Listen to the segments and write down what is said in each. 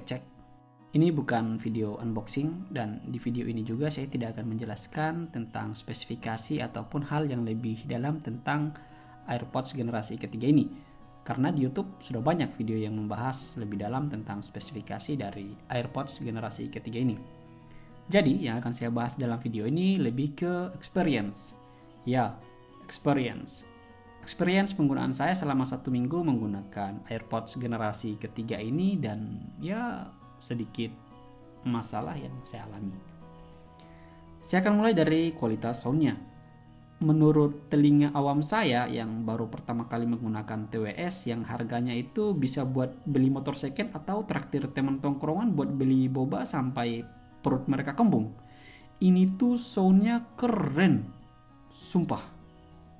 Cek. Ini bukan video unboxing, dan di video ini juga saya tidak akan menjelaskan tentang spesifikasi ataupun hal yang lebih dalam tentang AirPods generasi ketiga ini. Karena di YouTube sudah banyak video yang membahas lebih dalam tentang spesifikasi dari AirPods generasi ketiga ini. Jadi yang akan saya bahas dalam video ini lebih ke experience. Ya, experience. Experience penggunaan saya selama 1 minggu menggunakan AirPods generasi ketiga ini, dan ya sedikit masalah yang saya alami. Saya akan mulai dari kualitas soundnya. Menurut telinga awam saya yang baru pertama kali menggunakan TWS yang harganya itu bisa buat beli motor second atau traktir teman tongkrongan buat beli boba sampai perut mereka kembung. Ini tuh soundnya keren. Sumpah,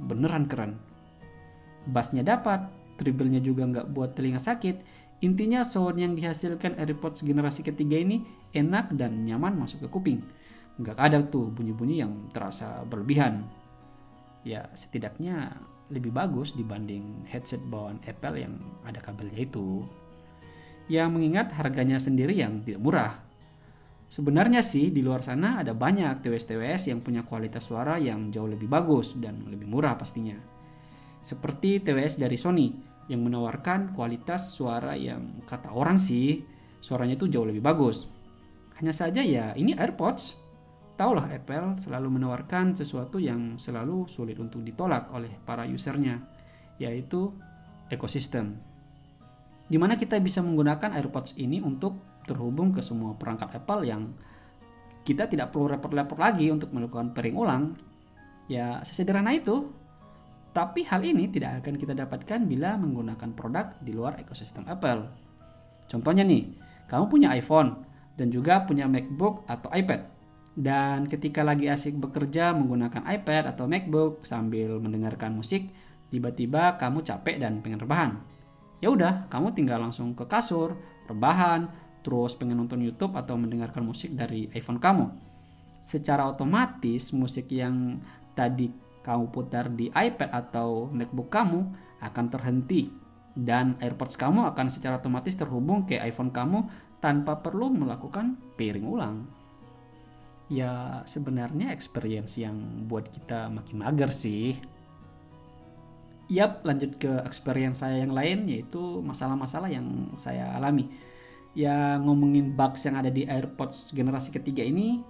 beneran keren. Bassnya dapat, treble-nya juga nggak buat telinga sakit. Intinya sound yang dihasilkan AirPods generasi ketiga ini enak dan nyaman masuk ke kuping. Nggak ada tuh bunyi-bunyi yang terasa berlebihan. Ya setidaknya lebih bagus dibanding headset bawaan Apple yang ada kabelnya itu. Ya mengingat harganya sendiri yang tidak murah. Sebenarnya sih di luar sana ada banyak TWS-TWS yang punya kualitas suara yang jauh lebih bagus dan lebih murah pastinya. Seperti TWS dari Sony yang menawarkan kualitas suara yang kata orang sih suaranya itu jauh lebih bagus. Hanya saja ya ini AirPods. Taulah Apple selalu menawarkan sesuatu yang selalu sulit untuk ditolak oleh para usernya, yaitu ekosistem. Dimana kita bisa menggunakan AirPods ini untuk terhubung ke semua perangkat Apple yang kita tidak perlu repot-repot lagi untuk melakukan pairing ulang. Ya sesederhana itu. Tapi hal ini tidak akan kita dapatkan bila menggunakan produk di luar ekosistem Apple. Contohnya nih, kamu punya iPhone dan juga punya MacBook atau iPad. Dan ketika lagi asik bekerja menggunakan iPad atau MacBook sambil mendengarkan musik, tiba-tiba kamu capek dan pengen rebahan. Ya udah, kamu tinggal langsung ke kasur, rebahan, terus pengen nonton YouTube atau mendengarkan musik dari iPhone kamu. Secara otomatis musik yang tadi kamu putar di iPad atau MacBook kamu akan terhenti, dan AirPods kamu akan secara otomatis terhubung ke iPhone kamu tanpa perlu melakukan pairing ulang. Ya sebenarnya experience yang buat kita makin mager sih. Yap, lanjut ke experience saya yang lain, yaitu masalah-masalah yang saya alami. Ya ngomongin bugs yang ada di AirPods generasi ketiga ini,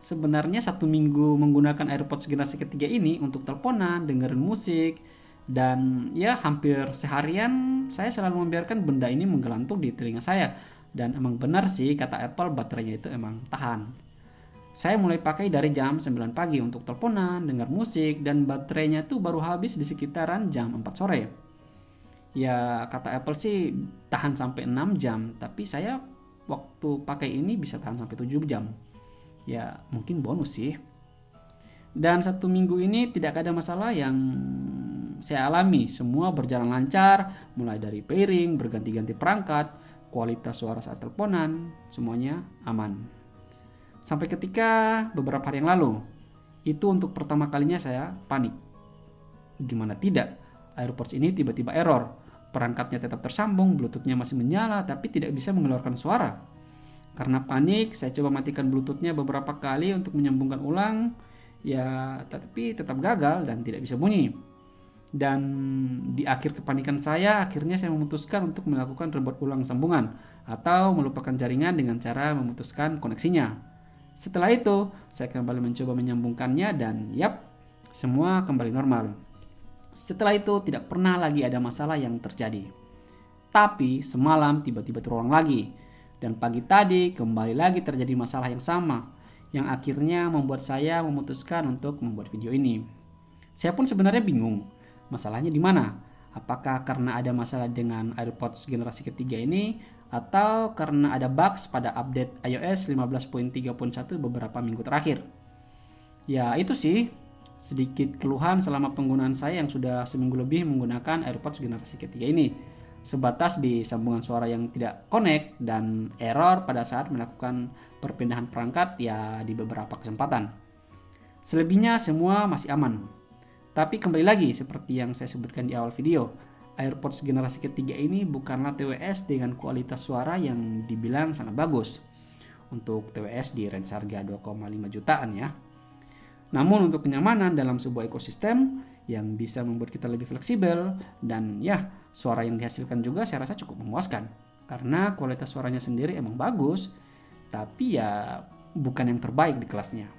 sebenarnya 1 minggu menggunakan AirPods generasi ketiga ini untuk teleponan, dengerin musik, dan ya hampir seharian saya selalu membiarkan benda ini menggelantung di telinga saya. Dan emang benar sih kata Apple, baterainya itu emang tahan. Saya mulai pakai dari jam 9 pagi untuk teleponan, dengar musik, dan baterainya tuh baru habis di sekitaran jam 4 sore. Ya kata Apple sih tahan sampai 6 jam, tapi saya waktu pakai ini bisa tahan sampai 7 jam. Ya mungkin bonus sih. Dan 1 minggu ini tidak ada masalah yang saya alami. Semua berjalan lancar, mulai dari pairing, berganti-ganti perangkat, kualitas suara saat teleponan, semuanya aman. Sampai ketika beberapa hari yang lalu, itu untuk pertama kalinya saya panik. Gimana tidak, AirPods ini tiba-tiba error. Perangkatnya tetap tersambung, Bluetooth-nya masih menyala, tapi tidak bisa mengeluarkan suara. Karena panik, saya coba matikan Bluetooth-nya beberapa kali untuk menyambungkan ulang, ya tapi tetap gagal dan tidak bisa bunyi. Dan di akhir kepanikan saya, akhirnya saya memutuskan untuk melakukan reboot ulang sambungan atau melupakan jaringan dengan cara memutuskan koneksinya. Setelah itu, saya kembali mencoba menyambungkannya dan yap, semua kembali normal. Setelah itu tidak pernah lagi ada masalah yang terjadi. Tapi semalam tiba-tiba terulang lagi. Dan pagi tadi kembali lagi terjadi masalah yang sama, yang akhirnya membuat saya memutuskan untuk membuat video ini. Saya pun sebenarnya bingung, masalahnya di mana? Apakah karena ada masalah dengan AirPods generasi ketiga ini, atau karena ada bugs pada update iOS 15.3.1 beberapa minggu terakhir? Ya itu sih, sedikit keluhan selama penggunaan saya yang sudah seminggu lebih menggunakan AirPods generasi ketiga ini. Sebatas di sambungan suara yang tidak connect dan error pada saat melakukan perpindahan perangkat ya di beberapa kesempatan. Selebihnya semua masih aman. Tapi kembali lagi seperti yang saya sebutkan di awal video, AirPods generasi ketiga ini bukanlah TWS dengan kualitas suara yang dibilang sangat bagus. Untuk TWS di range harga 2,5 jutaan ya. Namun untuk kenyamanan dalam sebuah ekosistem yang bisa membuat kita lebih fleksibel dan ya suara yang dihasilkan juga saya rasa cukup memuaskan. Karena kualitas suaranya sendiri emang bagus, tapi ya bukan yang terbaik di kelasnya.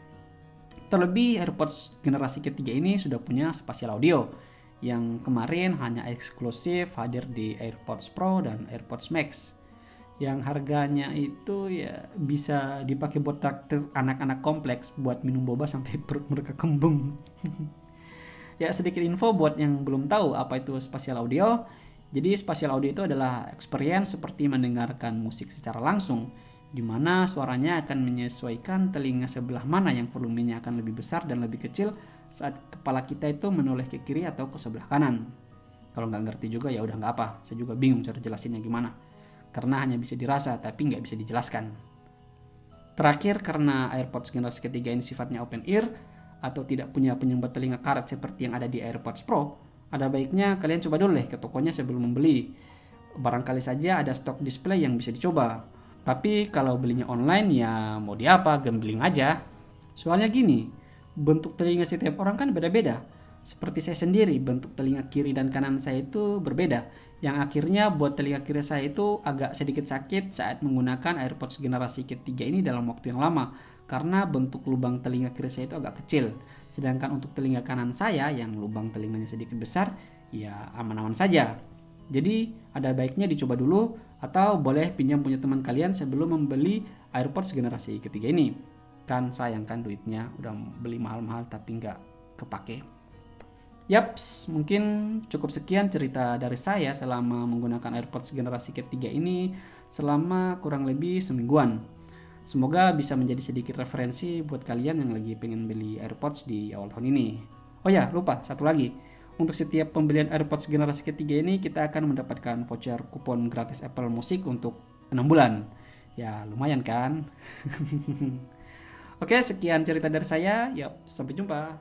Terlebih AirPods generasi ketiga ini sudah punya spasial audio yang kemarin hanya eksklusif hadir di AirPods Pro dan AirPods Max. Yang harganya itu ya bisa dipakai buat traktir anak-anak kompleks buat minum boba sampai perut mereka kembung. Ya sedikit info buat yang belum tahu apa itu spasial audio. Jadi spasial audio itu adalah experience seperti mendengarkan musik secara langsung, di mana suaranya akan menyesuaikan telinga sebelah mana yang volumenya akan lebih besar dan lebih kecil saat kepala kita itu menoleh ke kiri atau ke sebelah kanan. Kalau nggak ngerti juga ya udah nggak apa, saya juga bingung cara jelasinnya gimana. Karena hanya bisa dirasa tapi nggak bisa dijelaskan. Terakhir, karena AirPods generasi ketiga ini sifatnya open ear atau tidak punya penyumbat telinga karet seperti yang ada di AirPods Pro, ada baiknya kalian coba dulu ke tokonya sebelum membeli. Barangkali saja ada stok display yang bisa dicoba. Tapi kalau belinya online ya mau diapa, gambling aja. Soalnya gini, bentuk telinga setiap orang kan beda-beda. Seperti saya sendiri, bentuk telinga kiri dan kanan saya itu berbeda. Yang akhirnya buat telinga kiri saya itu agak sedikit sakit saat menggunakan AirPods generasi ketiga ini dalam waktu yang lama. Karena bentuk lubang telinga kiri saya itu agak kecil. Sedangkan untuk telinga kanan saya yang lubang telinganya sedikit besar, ya aman-aman saja. Jadi ada baiknya dicoba dulu atau boleh pinjam punya teman kalian sebelum membeli AirPods generasi ketiga ini. Kan sayang kan duitnya, udah beli mahal-mahal tapi nggak kepake. Yaps, mungkin cukup sekian cerita dari saya selama menggunakan AirPods generasi ketiga ini selama kurang lebih semingguan. Semoga bisa menjadi sedikit referensi buat kalian yang lagi pengen beli AirPods di awal tahun ini. Oh ya, lupa satu lagi. Untuk setiap pembelian AirPods generasi ketiga ini kita akan mendapatkan voucher kupon gratis Apple Music untuk 6 bulan. Ya, lumayan kan? Oke, sekian cerita dari saya. Yap, sampai jumpa.